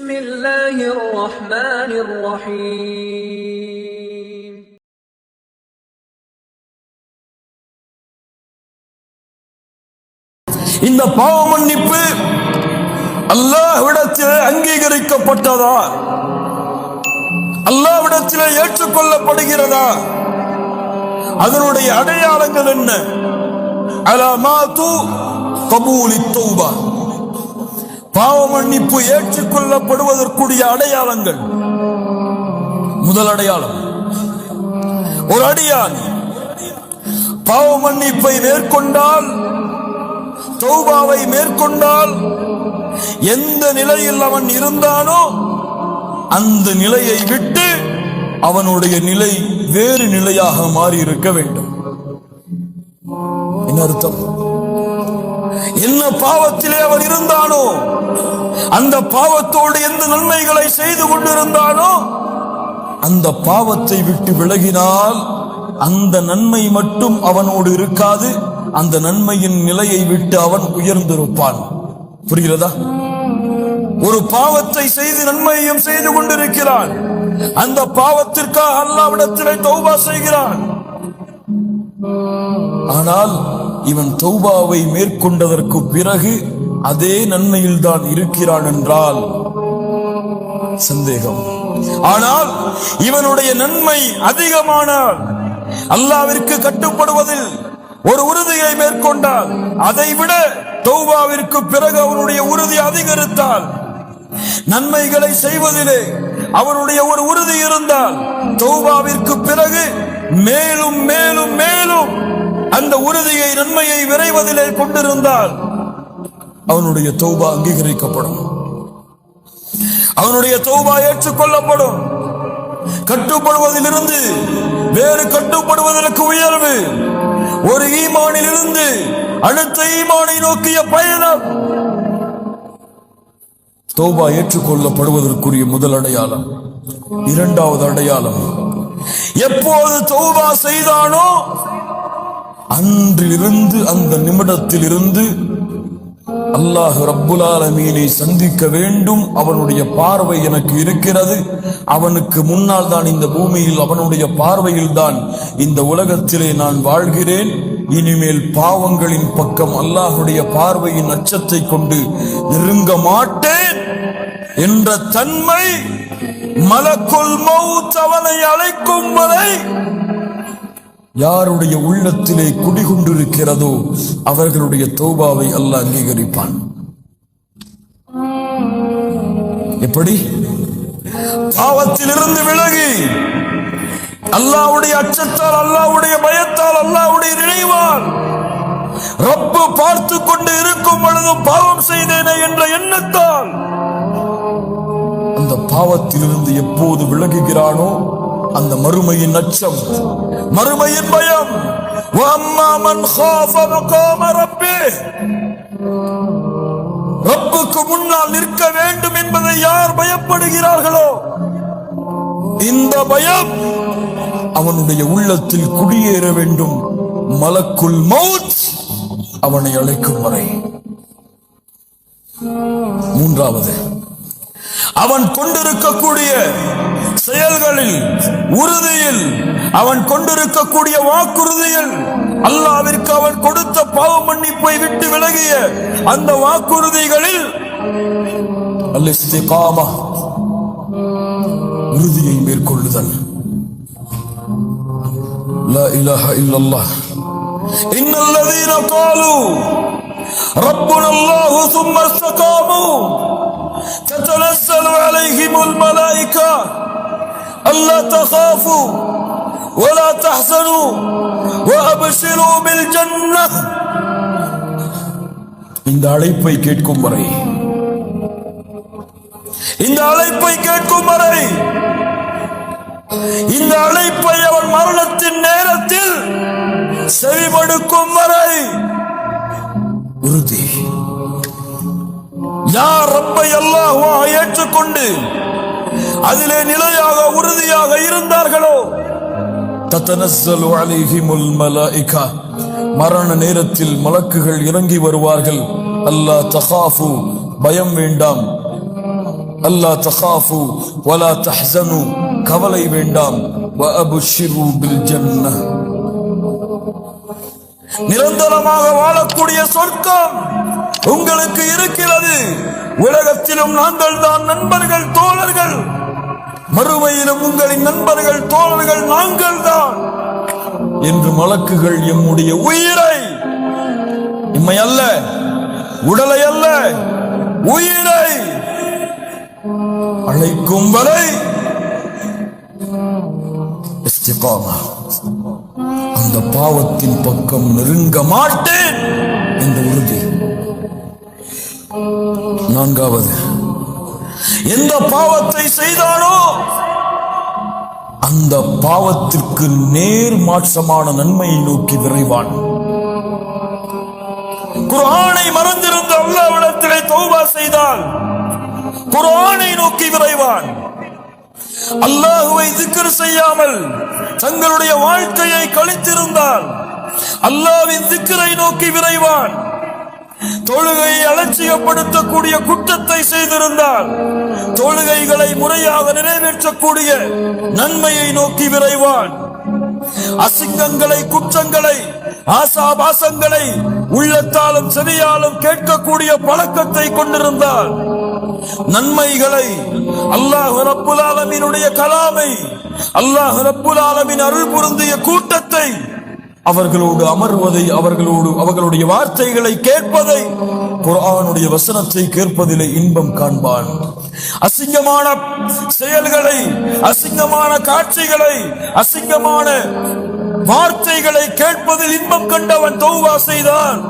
بسم الله الرحمن الرحيم இந்த பாவ மன்னிப்பு அல்லாஹ்விடத்திலே அங்கீகரிக்கப்பட்டதா, அல்லாஹ்விடத்திலே ஏற்றுக்கொள்ளப்படுகிறதா? அதனுடைய அடையாளங்கள் என்ன? அலமாத்து கபூலி தௌபா, பாவ மன்னிப்பு ஏற்றுக்கொள்ளப்படுவதற்குரிய அடையாளங்கள். முதல் அடையாளம், ஒரு அடியான் பாவ மன்னிப்பை மேற்கொண்டால், தௌபாவை மேற்கொண்டால், எந்த நிலையில் அவன் இருந்தானோ அந்த நிலையை விட்டு அவனுடைய நிலை வேறு நிலையாக மாறி இருக்க வேண்டும். என்ன அர்த்தம்? என்ன பாவத்திலே அவன் இருந்தானோ, அந்த பாவத்தோடு எந்த நன்மைகளை செய்து கொண்டிருந்தானோ அந்த பாவத்தை விட்டு விலகினால் அந்த நன்மை மட்டும் அவனோடு இருக்காது, அந்த நன்மையின் நிலையை விட்டு அவன் உயர்ந்திருப்பான். புரிகிறதா? ஒரு பாவத்தை செய்து நன்மையையும் செய்து கொண்டிருக்கிறான், அந்த பாவத்திற்காக அல்லாஹ்விடத்திலே தௌபா செய்கிறான். ஆனால் இவன் தௌபாவை மேற்கொண்டதற்கு பிறகு அதே நன்மையில் தான் இருக்கிறான் என்றால் சந்தேகம். ஆனால் இவனுடைய நன்மை அதிகமானால், அல்லாஹ்விற்கு கட்டுப்படுவதில் ஒரு உறுதியை மேற்கொண்டால், அதை விட தௌபாவிற்கு பிறகு அவனுடைய உறுதி அதிகரித்தால், நன்மைகளை செய்வதிலே அவனுடைய ஒரு உறுதி இருந்தால், தௌபாவிற்கு பிறகு மேலும் மேலும் மேலும் அந்த உறுதியை, நன்மையை விரைவதிலே கொண்டிருந்தால் அவனுடைய தௌபா அங்கீகரிக்கப்படும், அவனுடைய தௌபா ஏற்றுக்கொள்ளப்படும். கட்டுப்படுவதிலிருந்து வேறு கட்டுப்படுவதற்கு உயர்வு, ஒரு ஈமானில் இருந்து அடுத்த ஈமானை நோக்கிய பயணம். தௌபா ஏற்றுக்கொள்ளப்படுவதற்குரிய முதல் அடையாளம். இரண்டாவது அடையாளம், எப்போது தௌபா செய்தானோ அன்றிலிருந்து, அந்த நிமிடத்தில் இருந்து அல்லாஹ் ரப்புல் ஆலமீனை சந்திக்க வேண்டும். அவனுடைய பார்வை எனக்கு இருக்கிறது, அவனுக்கு முன்னால் தான் இந்த பூமியில், அவனுடைய பார்வையில் தான் இந்த உலகத்திலே நான் வாழ்கிறேன். இனிமேல் பாவங்களின் பக்கம் அல்லாஹுடைய பார்வையின் அச்சத்தை கொண்டு நெருங்க மாட்டேன் என்ற தன்மை மலக்குல் மௌத் அவனை அழைக்கும் வரை யாருடைய உள்ளத்திலே குடிகொண்டிருக்கிறதோ அவர்களுடைய தௌபாவை அல்லாஹ் அங்கீகரிப்பான். எப்படி? பாவத்திலிருந்து விலகி அல்லாஹ்வுடைய அச்சத்தால், அல்லாஹ்வுடைய பயத்தால், அல்லாஹ்வுடைய நினைவால், ரப்பு பார்த்து கொண்டு இருக்கும் பொழுது பாவம் செய்தேனே என்ற எண்ணத்தால் அந்த பாவத்திலிருந்து எப்போது விலகுகிறானோ அந்த மறுமையின் அச்சம், மறுமையின் பயம், ரப்புக்கு முன்னால் நிற்க வேண்டும் என்பதை யார் பயப்படுகிறார்களோ இந்த பயம் அவனுடைய உள்ளத்தில் குடியேற வேண்டும். மலக்குல் மௌத் அவனை அழைக்கும் வரை. மூன்றாவது, அவன் கொண்டிருக்கக்கூடிய செயல்களில், உறுதியில், அவன் கொண்டிருக்கக்கூடிய வாக்குறுதியில், அல்லாஹ்விற்கு அவன் கொடுத்த பாவ மன்னிப்பை விட்டு விலகிய அந்த வாக்குறுதிகளில் அல்-இஸ்திகாமா, உறுதியை மேற்கொள்ளுதல். லா இலாஹ இல்லல்லாஹ் இன்னல்லதீன காலு ரப்புனல்லாஹு ثم استقاموا تتنزل عليهم الملائكة ألا تخافوا ولا تحزنوا وأبشروا بالجنة. இந்த அழைப்பை கேட்கும் வரை, இந்த அழைப்பை கேட்கும் வரை, இந்த அழைப்பை அவன் மரணத்தின் நேரத்தில் செவிமடுக்கும் வரை உறுதி. யார் ரப்பை அல்லாஹ்வாக ஏற்றுக்கொண்டு அதிலே நிலையாக உறுதியாக இருந்தார்களோ தத்தனஸ்ஸலு அலைஹிமுல் மலாயிகா, மரண நேரத்தில் மலக்குகள் இறங்கி வருவார்கள். அல்லா தகாஃபு, பயம் வேண்டாம். அல்லா தகாஃபு வலா தஹ்ஸனு, கவலை வேண்டாம், வஅப்ஷிரு பில் ஜன்னah, நிரந்தரமாக வாழக்கூடிய சொர்க்கம் உங்களுக்கு இருக்கிறது. உலகத்திலும் நாங்கள் தான் நண்பர்கள், தோழர்கள், மறுமையிலும் உங்களின் நண்பர்கள், தோழர்கள் நாங்கள் தான் என்று மலக்குகள் எம்முடைய உயிரை, நம்மை அல்ல, உடலை அல்ல, உயிரை அழைக்கும் வரை இஸ்திகாமா, அந்த பாவத்தின் பக்கம் நெருங்க மாட்டேன் என்ற உறுதி. நான்காவது, எந்த பாவத்தை செய்தானோ அந்த பாவத்திற்கு நேர் மாற்றமான நன்மையை நோக்கி விரைவான். குர்ஆனை மறந்திருந்த அல்லாஹ்விடத்திலே தௌபா செய்தால் குர்ஆனை நோக்கி விரைவான். அல்லாஹ்வை திக்ர் செய்யாமல் தங்களுடைய வாழ்க்கையை கழித்திருந்தால் அல்லாஹ்வின் திக்ரை நோக்கி விரைவான். தொழுகையை அலட்சியப்படுத்தக்கூடிய குற்றத்தை செய்திருந்தால் தொழுகைகளை முறையாக நிறைவேற்றக்கூடிய நன்மையை நோக்கி விரைவான். அசிங்கங்களை, குற்றங்களை, ஆசாபாசங்களை உள்ளத்தாலும் செவியாலும் கேட்கக்கூடிய பழக்கத்தை கொண்டிருந்தால் நன்மைகளை, அல்லாஹ் ரப்புல் ஆலமீனுடைய கலாமை, அல்லாஹ் ரப்புல் ஆலமீன் அருள் பொருந்திய கூட்டத்தை, அவர்களோடு அமர்வதை, அவர்களுடைய வார்த்தைகளை கேட்பதை, குர்ஆனுடைய வசனத்தை கேட்பதிலே இன்பம் காண்பான். அசிங்கமான செயல்களை, அசிங்கமான காட்சிகளை, அசிங்கமான வார்த்தைகளை கேட்பதில் இன்பம் கண்டவன் தௌபா செய்தான்.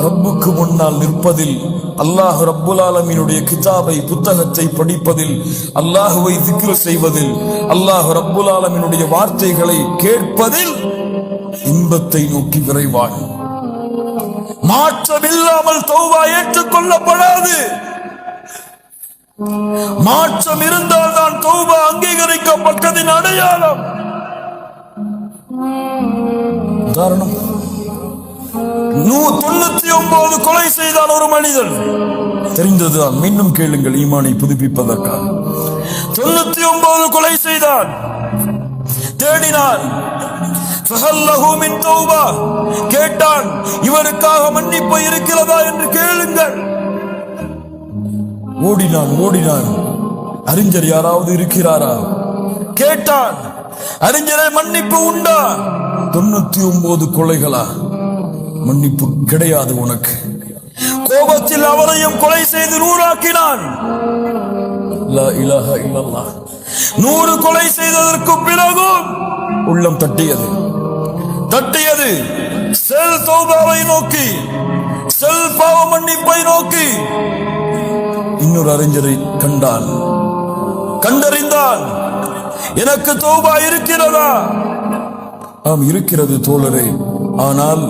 ரப்புக்கு முன்னால் நிற்பதில், அல்லாஹ் ரப்புல் ஆலமீனுடைய கிதாபை, புத்தகத்தை படிப்பதில், அல்லாஹுவை திக்ர் செய்வதில், அல்லாஹ் ரப்புல் ஆலமீனுடைய வார்த்தைகளை கேட்பதில் இன்பத்தை நோக்கி விரைவான். மாற்றமில்லாமல் தௌபா ஏற்றுக்கொள்ளப்படாது. மாற்றம் இருந்தால் தான் தௌபா அங்கீகரிக்கப்பட்டதின் அடையாளம். உதாரணம், 99 கொலை செய்தான் ஒரு மனிதன். தெரிந்ததுதான், மீண்டும் கேளுங்கள் ஈமானை புதுப்பிப்பதற்காக. 99 கொலை செய்தான். தேடினான், கேட்டான், இவருக்காக மன்னிப்பு இருக்கிறதா என்று கேளுங்கள். ஓடினான். அறிஞர் யாராவது இருக்கிறாரா கேட்டான். அறிஞரை, மன்னிப்பு உண்டா? 99 கொலைகளா? மன்னிப்பு கிடையாது உனக்கு. கோபத்தில் அவரையும் கொலை செய்து 100 ஆக்கினான். லா இலாஹ இல்லல்லாஹ். 100 கொலை செய்ததற்கு பிறகும் உள்ளம் தட்டியது. செல் தௌபாவை நோக்கி, செல் பாவ மன்னிப்பை நோக்கி. இன்னொரு அறிஞரை கண்டான், கண்டறிந்தான். எனக்கு தௌபா இருக்கிறதா? ஆம், இருக்கிறது தோழரே. ஆனால்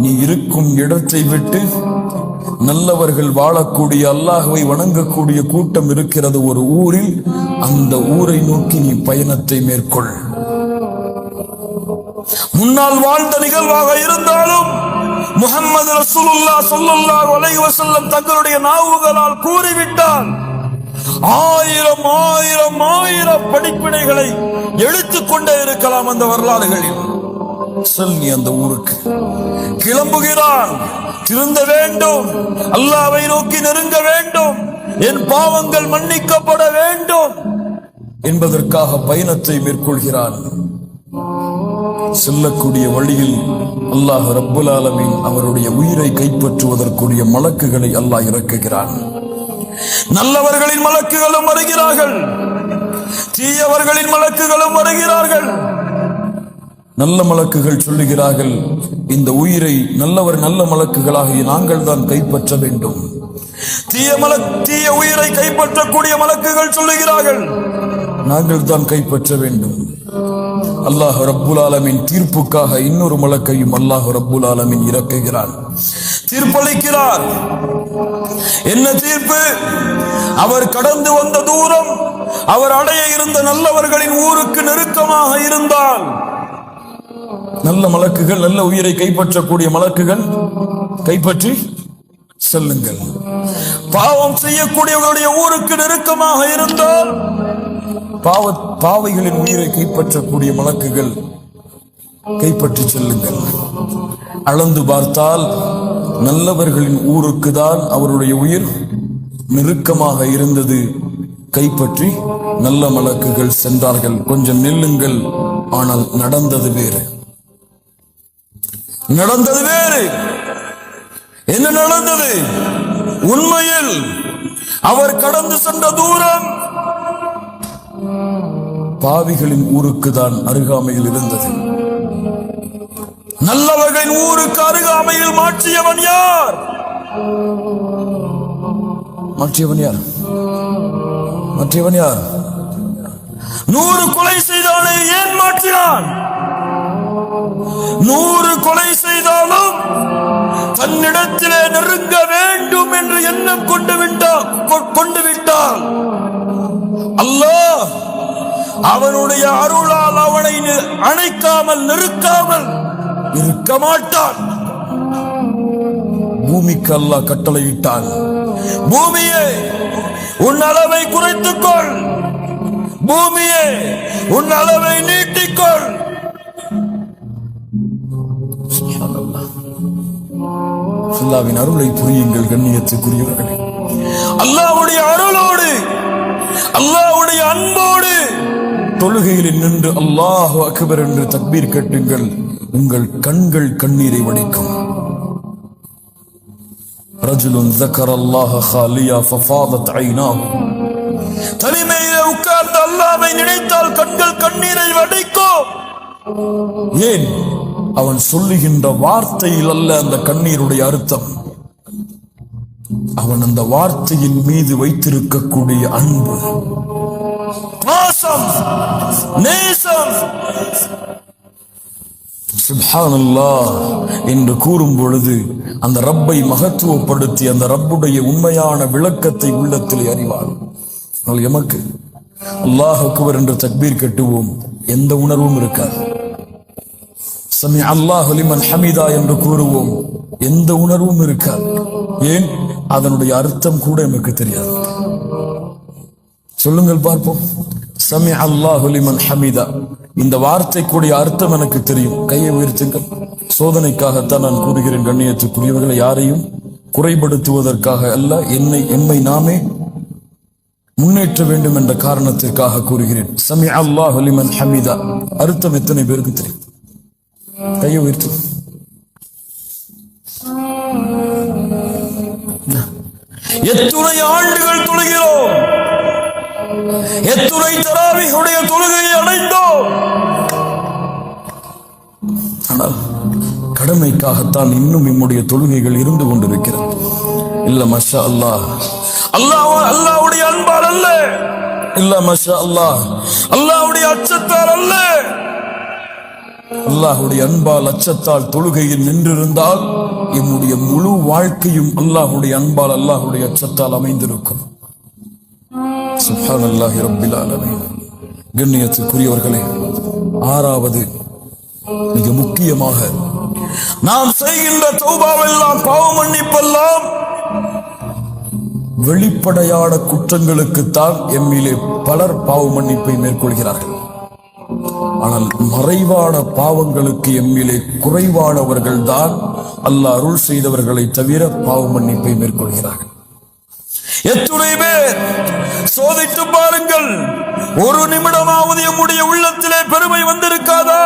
நீ இருக்கும் இடத்தை விட்டு நல்லவர்கள் வாழக்கூடிய, அல்லாஹ்வை வணங்கக்கூடிய கூட்டம் இருக்கிறது ஒரு ஊரில். அந்த ஊரை நோக்கி நீ பயணத்தை மேற்கொள். முன்னால் வாழ்ந்த நிகழ்வாக இருந்தாலும் முஹம்மது ரசூலுல்லாஹ் ஸல்லல்லாஹு அலைஹி வஸல்லம் தங்களுடைய நாவுகளால் கூறிவிட்டால் 1000 படிப்பினைகளை எடுத்துக்கொண்டே இருக்கலாம் அந்த வரலாறுகளில். செல் நீ அந்த ஊருக்கு. கிளம்புகிறான். திருந்த வேண்டும், அல்லாஹ்வை நோக்கி நெருங்க வேண்டும், என் பாவங்கள் மன்னிக்கப்பட வேண்டும் என்பதற்காக பயணத்தை மேற்கொள்கிறான். செல்லக்கூடிய வழியில் அல்லாஹ் ரப்புல் ஆலமீன் அவருடைய உயிரை கைப்பற்றுவதற்குரிய மலக்குகளை அல்லாஹ் இறக்குகிறான். நல்லவர்களின் மலக்குகளும் வருகிறார்கள், தீயவர்களின் மலக்குகளும் வருகிறார்கள். நல்ல மலக்குகள் சொல்லுகிறார்கள், இந்த உயிரை நல்ல மலக்குகளாகிய நாங்கள் தான் கைப்பற்ற வேண்டும். தீய உயிரை கைப்பற்றக்கூடிய மலக்குகள் சொல்லுகிறார்கள், நாங்கள் தான் கைப்பற்ற வேண்டும். அல்லாஹ் ரப்புல் ஆலமீன் தீர்ப்புக்காக இன்னொரு மலக்கையும் அல்லாஹ் ரப்புல் ஆலமீன் இறக்குகிறான், தீர்ப்பளிக்கிறார். என்ன தீர்ப்பு? அவர் கடந்து வந்த தூரம் அவர் அடைய இருந்த நல்லவர்களின் ஊருக்கு நெருக்கமாக இருந்தால், நல்ல மலக்குகள், நல்ல உயிரை கைப்பற்றக்கூடிய மலக்குகள் கைப்பற்றி செல்லுங்கள். பாவம் செய்யக்கூடியவர்களுடைய ஊருக்கு நெருக்கமாக இருந்தால் பாவைகளின் உயிரை கைப்பற்றக்கூடிய மலக்குகள் கைப்பற்றி செல்லுங்கள். அளந்து பார்த்தால் நல்லவர்களின் ஊருக்கு தான் அவருடைய உயிர் நெருக்கமாக இருந்தது. கைப்பற்றி நல்ல மலக்குகள் சென்றார்கள். கொஞ்சம் நில்லுங்கள். ஆனால் நடந்தது வேறு. நடந்தது வேறு. என்ன நடந்தது? உண்மையில் அவர் கடந்து சென்ற தூரம் பாவிகளின் ஊருக்கு தான் அருகாமையில் இருந்தது. நல்லவர்களின் ஊருக்கு அருகாமையில் மாற்றியவன் யார்? மாற்றியவன் யார்? மாற்றியவன் யார்? 100 கொலை செய்தானே ஏன் மாற்றினான்? 100 கொலை செய்தாலும் தன்னிடத்திலே நெருங்க வேண்டும் என்று எண்ணம் கொண்டு விட்டால் அல்லாஹ் அவனுடைய அருளால் அவனை அணைக்காமல் நெருக்காமல் இருக்க மாட்டான். பூமிக்கு அல்லாஹ் கட்டளையிட்டான், பூமியே உன் அளவை குறைத்துக்கொள், பூமியே உன் அளவை நீட்டிக்கொள். அல்லாஹ்வின் அருளை புரியுங்கள் கண்ணியத்துக்குரியவர்களே. அல்லாஹ்வுடைய அருளோடு அல்லாஹ்வுடைய அன்போடு தொழுகையில் நின்று அல்லாஹு அக்பர் என்று தக்பீர் கட்டுங்கள். உங்கள் கண்கள் கண்ணீரை வடிக்கும். ரஜுலுன் ذكرல்லாஹ خاليا ففاضت عيناه. தனிமையிலே உட்கார்ந்து அல்லாஹ்வை நினைத்தால் கண்கள் கண்ணீரை வடிக்கும். ஏன்? அவன் சொல்லுகின்ற வார்த்தையில் அல்ல அந்த கண்ணீருடைய அர்த்தம். அவன் அந்த வார்த்தையின் மீது வைத்திருக்கக்கூடிய அன்பு, பாசம், நேசம். சுப்ஹானல்லாஹ் என்று கூறும் பொழுது அந்த ரப்பை மகத்துவப்படுத்தி அந்த ரப்புடைய உண்மையான விளக்கத்தை உள்ளத்திலே அறிவார். எமக்கு அல்லாஹ் அக்பர் என்று தக்பீர் கட்டுவோம், எந்த உணர்வும் இருக்காது. சமி அல்லாஹு லிமன் ஹமீதா என்று கூறுவோம், எந்த உணர்வும் இருக்காது. ஏன்? அதனுடைய அர்த்தம் கூட நமக்கு தெரியாது. சொல்லுங்கள் பார்ப்போம். சமி அல்லாஹு லிமன் ஹமீதா, இந்த வார்த்தைக்குடைய அர்த்தம் எனக்கு தெரியும். கையை உயர்த்துங்கள். சோதனைக்காகத்தான் நான் கூறுகிறேன் கண்ணியத்துக்குரியவர்களை, யாரையும் குறைபடுத்துவதற்காக அல்ல, எம்மை நாமே முன்னேற்ற வேண்டும் என்ற காரணத்திற்காக கூறுகிறேன். சமி அல்லாஹு லிமன் ஹமீதா அர்த்தம் எத்தனை பேருக்கு தெரியும்? கையை உயர்த்து. எத்துணை ஆண்டுகள் தொழுகிறோம், எத்துணை தராவிஹுடைய தொழுகையை அடைந்தோம். ஆனால் கடமைக்காகத்தான் இன்னும் நம்முடைய தொழுகைகள் இருந்து கொண்டிருக்கிறது. இல்ல மஷா அல்லாஹ், அல்லாஹ்வுடைய அன்பால் அல்ல, இல்ல மஷா அல்லாஹ், அல்லாஹ்வுடைய அச்சத்தால் அல்ல. அல்லாஹ்வுடைய அன்பால் அச்சத்தால் தொழுகையில் நின்றிருந்தால் என்னுடைய முழு வாழ்க்கையும் அல்லாஹ்வுடைய அன்பால் அல்லாஹ்வுடைய அச்சத்தால் அமைந்திருக்கும். சுப்ஹானல்லாஹி ரப்பில் ஆலமீன். கண்ணியத்துக்குரியவர்களே, 6வது மிக முக்கியமாக நாம் செய்கின்ற தௌபாவெல்லாம், பாவ மன்னிப்பெல்லாம் வெளிப்படையான குற்றங்களுக்குத்தான் எம்மிலே பலர் பாவ மன்னிப்பை மேற்கொள்கிறார்கள். ஆனால் மறைவான பாவங்களுக்கு எம்மிலே குறைவானவர்கள் தான் அல்லாஹ் அருள் செய்தவர்களை தவிர பாவ மன்னிப்பை மேற்கொள்கிறார்கள். எத்துணை பேர் சோதித்து பாருங்கள், ஒரு நிமிடமாவது நம்முடைய உள்ளத்திலே பெருமை வந்திருக்காதா?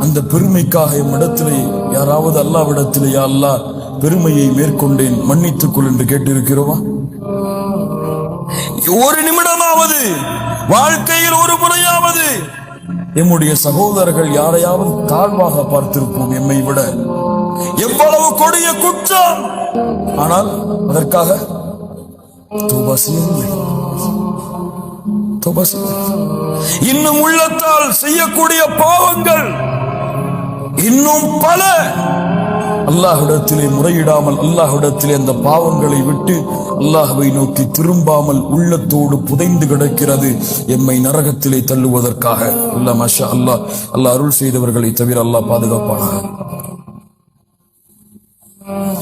அந்த பெருமைக்காக எம்மிடத்திலே யாராவது அல்லாஹ்விடத்திலே, யா அல்லாஹ் பெருமையை மேற்கொண்டேன் மன்னித்துக் கொள் என்று கேட்டிருக்கிறோமா? ஒரு நிமிடமாவது, வாழ்க்கையில் ஒரு முறையாவது எம்முடைய சகோதரர்கள் யாரையாவது தாழ்வாக பார்த்திருப்போம் எம்மை விட. எவ்வளவு கொடிய குற்றம்! ஆனால் அதற்காக தௌபா செய்யவில்லை. இன்னும் உள்ளத்தால் செய்யக்கூடிய பாவங்கள் இன்னும் பல. அல்லாஹ்விடத்திலே முறையிடாமல், அல்லாஹ்விடத்திலே அந்த பாவங்களை விட்டு அல்லாஹ்வை நோக்கி திரும்பாமல் உள்ளத்தோடு புதைந்து கிடக்கிறது, எம்மை நரகத்திலே தள்ளுவதற்காக. அல்லா மஷா அல்லாஹ், அல்லாஹ் அருள் செய்தவர்களை தவிர அல்லாஹ் பாதுகாப்பானாக.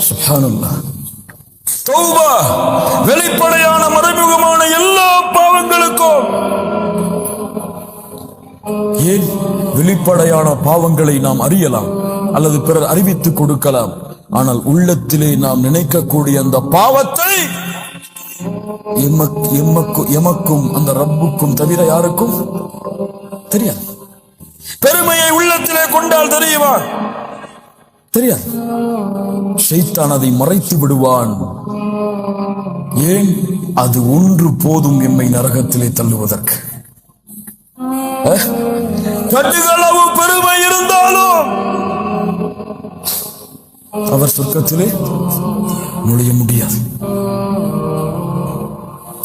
சுப்ஹானல்லாஹ். தௌபா வெளிப்படையான மறைமுகமான எல்லா பாவங்களுக்கும். ஏன் வெளிப்படையான பாவங்களை நாம் அறியலாம் அல்லது பிறர் அறிவித்துக் கொடுக்கலாம், ஆனால் உள்ளத்திலே நாம் நினைக்கக்கூடிய அந்த பாவத்தை எமக்கும் அந்த ரப்புக்கும் தவிர யாருக்கும் தெரியாது. பெருமையை உள்ளத்திலே கொண்டால் தெரியுமா? தெரியாது. ஷைத்தான் அதை மறைத்து விடுவான். ஏன்? அது ஒன்று போதும் எம்மை நரகத்திலே தள்ளுவதற்கு. கட்டுகளவு பெருமை இருந்தாலும் அவர் சொர்க்கத்திலே நுழைய முடியாது.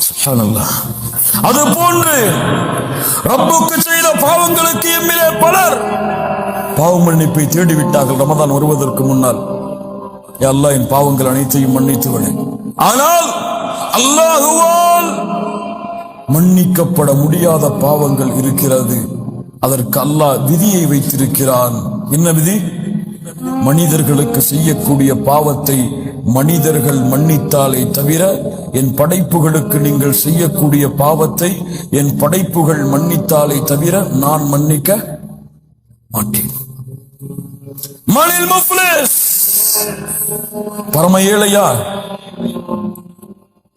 சுப்ஹானல்லாஹ். அது போன்று ரப்புக்கு செய்த பாவங்களுக்கு எம்மிலே பலர் பாவ மன்னிப்பை தேடிவிட்டார்கள் ரமதான் வருவதற்கு முன்னால். யா அல்லாஹ், என் பாவங்கள் அனைத்தையும் மன்னித்து விடு. ஆனால் அல்லாஹுவால் மன்னிக்கப்பட முடியாத பாவங்கள் இருக்கிறது. அதற்கு அல்லாஹ் விதியை வைத்திருக்கிறான். என்ன விதி? மனிதர்களுக்கு செய்யக்கூடிய பாவத்தை மனிதர்கள் மன்னித்தாலே தவிர என் படைப்புகளுக்கு நீங்கள் செய்யக்கூடிய பாவத்தை என் படைப்புகள் மன்னித்தாலே தவிர நான் மன்னிக்க மாட்டேன். மனில் முஃப்லிஸ் பரம ஏழையா?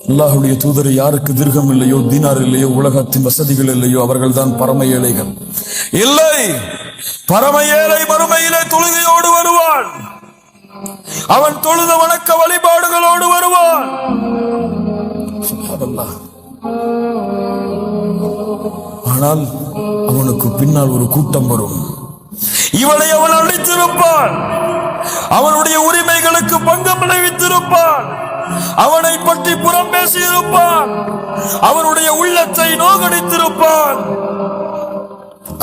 அல்லாஹ்வுடைய தூதர் யாருக்கு திர்கம் இல்லையோ, தீனார் இல்லையோ, உலகத்தின் வசதிகள் இல்லையோ, அவர்கள் தான் பரம ஏழைகள். இல்லை, பரம ஏழை மறுமையிலே தொழுகையோடு வருவான். அவன் தொழுத வணக்க வழிபாடுகளோடு வருவான். சுப்ஹானல்லாஹ். ஆனால் அவனுக்கு பின்னால் ஒரு கூட்டம் வரும். இவனை அவன் அழித்திருப்பான். அவனுடைய உரிமைகளுக்கு பங்கம் விளைவித்திருப்பான். அவனை பற்றி புறம் பேசியிருப்பான். அவனுடைய உள்ளத்தை நோகடித்திருப்பான்.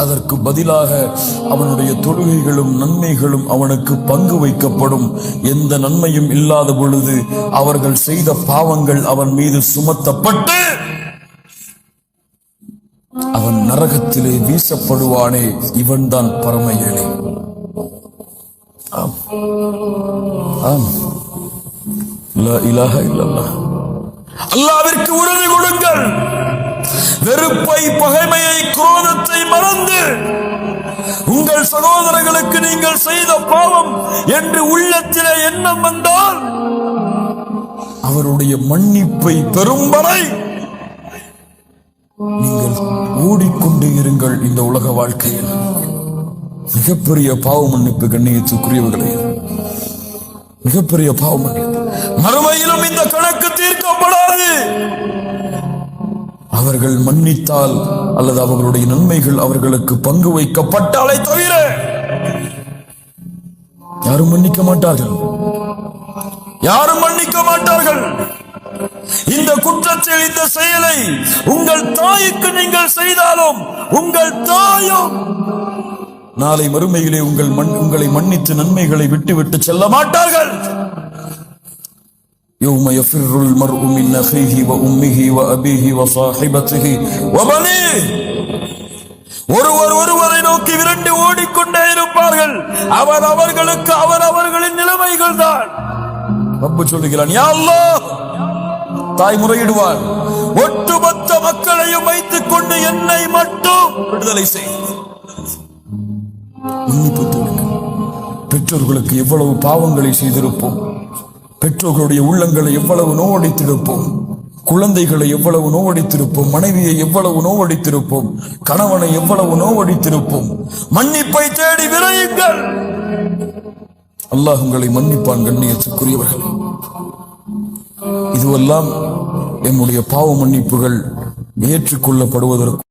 அதற்கு பதிலாக அவனுடைய தொழுகைகளும் நன்மைகளும் அவனுக்கு பங்கு வைக்கப்படும். எந்த நன்மையும் இல்லாத பொழுது அவர்கள் செய்த பாவங்கள் அவன் மீது சுமத்தப்பட்டு அவன் நரகத்திலே வீசப்படுவானே, இவன் தான் பரம ஏழை. ஆம், ஆம். லா இலாஹா இல்லல்லாஹ். அல்லாஹ்விற்கு உறுதி கொடுங்கள். வெறுப்பை, பகைமையை, குரோதத்தை மறந்து உங்கள் சகோதரர்களுக்கு நீங்கள் செய்த பாவம் என்று உள்ளத்திலே எண்ணம் வந்தால் அவருடைய மன்னிப்பை பெறும் வரை நீங்கள் ஓடிக்கொண்டே இருங்கள். இந்த உலக வாழ்க்கையில் மிகப்பெரிய பாவ மன்னிப்பு கண்ணியத்துக்குரியவர்களே, மிகப்பெரிய பாவ மன்னிப்பு. மறுமையிலும் இந்த கணக்கு தீர்க்கப்படாது. அவர்கள் மன்னித்தால் அல்லது அவர்களுடைய நன்மைகள் அவர்களுக்கு பங்கு வைக்கப்பட்டாலே தவிர யாரும் மன்னிக்க மாட்டார்கள். யாரும் மன்னிக்க மாட்டார்கள். இந்த குற்றத்தில் இந்த செயலை உங்கள் தாய்க்கு நீங்கள் செய்தாலும் உங்கள் தாயும் நாளை மறுமையிலே உங்களை மன்னித்து நன்மைகளை விட்டுவிட்டு செல்ல மாட்டார்கள். يوم يفر المرء من أخيه وأمه وأبيه وصاحبته وبنيه. ஒருவரை நோக்கி விரண்டு ஓடிக்கொண்டே இருப்பார்கள். அவர்களுக்கு அவர்களின் நிலைமைகள் தான். ரப்பு சொல்லுகிறான், யா அல்லாஹ், தாய் முறையிடுவார், ஒட்டுமொத்த மக்களையும் வைத்துக் கொண்டு என்னை மட்டும் விடுதலை செய். பெற்றோர்களுக்கு எவ்வளவு பாவங்களை செய்திருப்போம். பெற்றோர்களுடைய உள்ளங்களை எவ்வளவு நோவடித்திருப்போம். குழந்தைகளை எவ்வளவு நோவடித்திருப்போம். மனைவியை எவ்வளவு நோவடித்திருப்போம். கணவனை எவ்வளவு நோவடித்திருப்போம். மன்னிப்பை தேடி விரையுங்கள். அல்லாஹ் உங்களை மன்னிப்பான். கண்ணியத்துக்குரியவர்கள், இதுவெல்லாம் என்னுடைய பாவ மன்னிப்புகள் ஏற்றுக்கொள்ளப்படுவதற்கு